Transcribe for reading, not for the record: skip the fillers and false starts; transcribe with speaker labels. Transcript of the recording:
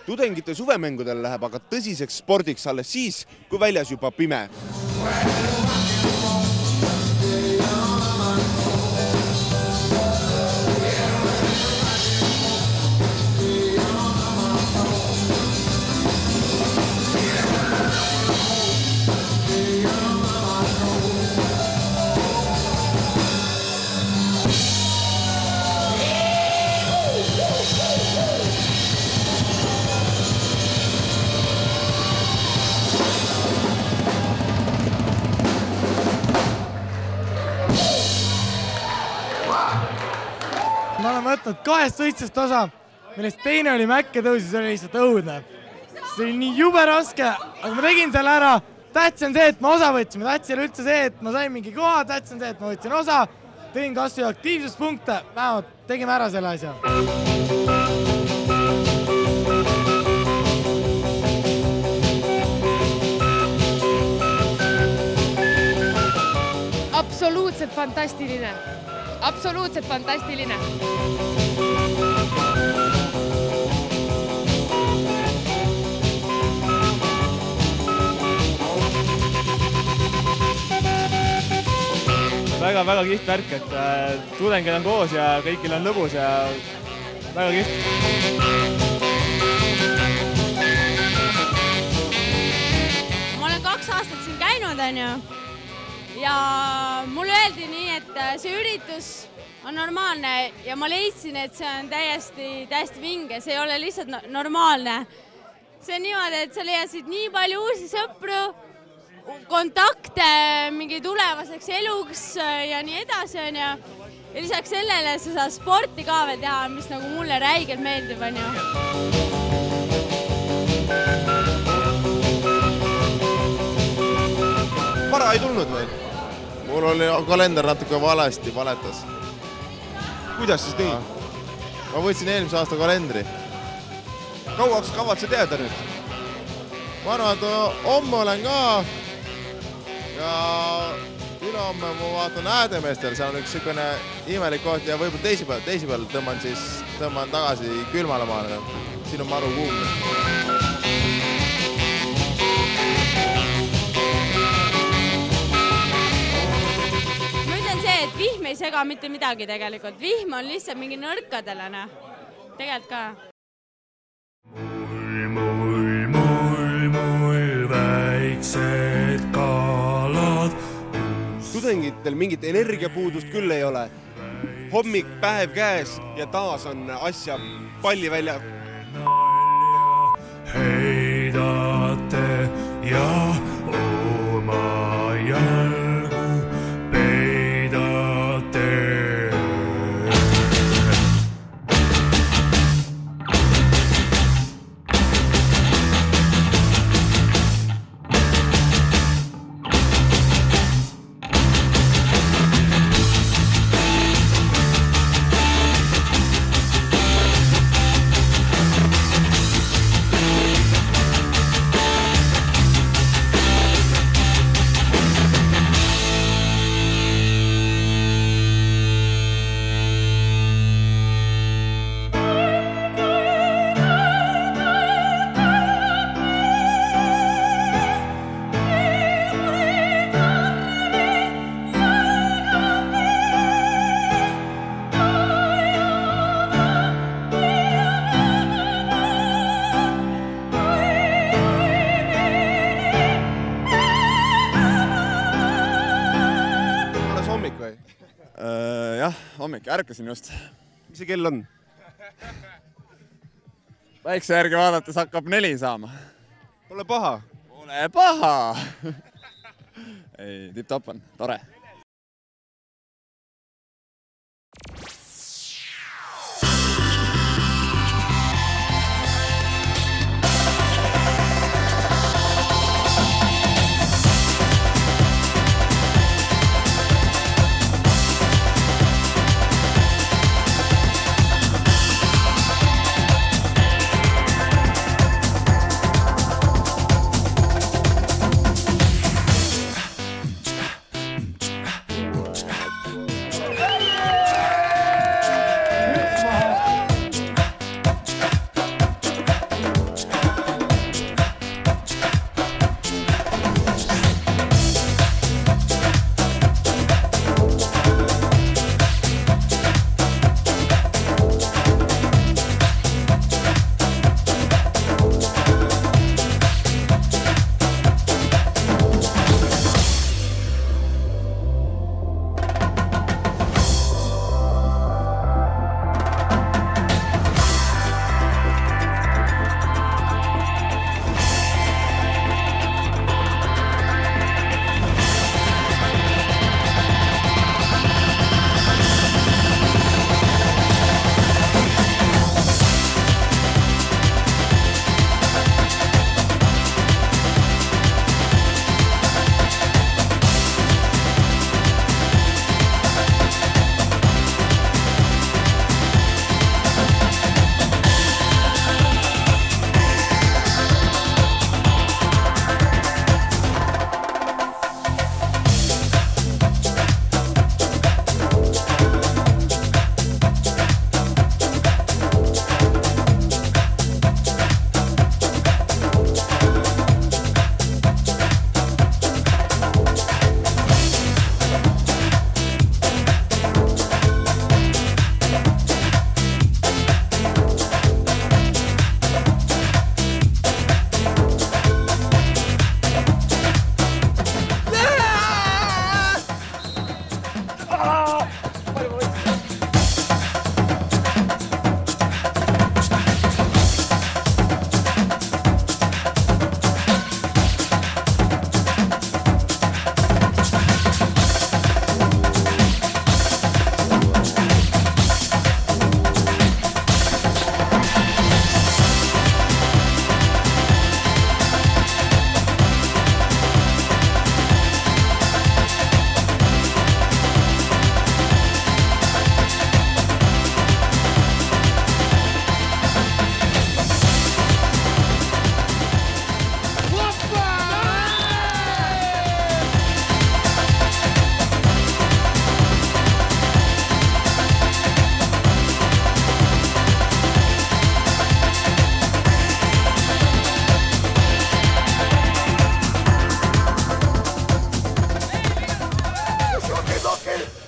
Speaker 1: Tudengite suvemängudel läheb aga tõsiseks spordiks alles siis, kui väljas juba pime.
Speaker 2: Ma olen võtnud 2 võistlust osa, millest teine oli mäkke tõusis, oli lihtsalt õudne. See oli nii jube raske, aga ma tegin selle ära. Tähtis on see, et ma osa võtsin. Tähtis oli üldse see, et ma sain mingi koha. Tähtis on see, et ma võtsin osa. Tegin kas või aktiivsuspunkte. Vähemalt tegime ära selle asja.
Speaker 3: Absoluutselt fantastiline. Absoluutselt fantastiline.
Speaker 4: Väga kiht värk, et tudengid on koos ja kõigil on lõbus ja väga kiht.
Speaker 5: Ma olen 2 aastat siin käinud, ja mulle öeldi nii, et see üritus on normaalne ja ma leidsin, et see on täiesti vinge, see ei ole lihtsalt normaalne. See on niimoodi, et sa leiasid nii palju uusi sõpru, kontakte mingi tulevaseks eluks ja nii edasi. Ja lisaks sellele sa saad sporti ka veel teha, mis nagu mulle räigelt meeldib.
Speaker 1: Vara ei tulnud veel?
Speaker 6: Mul oli kalender natuke valesti, valetas.
Speaker 1: Kuidas siis nii?
Speaker 6: Ma võtsin eelmise aasta kalendri.
Speaker 1: Kauaks kavatsed jääda nüüd?
Speaker 6: Ma arvan, et homme olen ka. Ja ülehomme ma vaatan Äädemeestel, see on üks selline imelik koht ja võib-olla teisipäeval tõmban tagasi külmale maale. Siin on maru kuum.
Speaker 5: Vihm ei sega mitte midagi tegelikult. Vihm on lihtsalt mingi nõrkadele. Tegelikult ka.
Speaker 7: Mul väiksed kalad.
Speaker 1: Tudengitel mingit energiapuudust küll ei ole. Hommik, päev käes ja taas on asja palli välja.
Speaker 7: Heidate ja oma jalgu
Speaker 4: Jah, hommik, ärkasin just.
Speaker 1: Mis see kell on?
Speaker 4: Väikse järgi vaadates hakkab 4 saama.
Speaker 1: Pole paha?
Speaker 4: Pole paha! Ei, tipp-top on, tore.
Speaker 8: Thank you.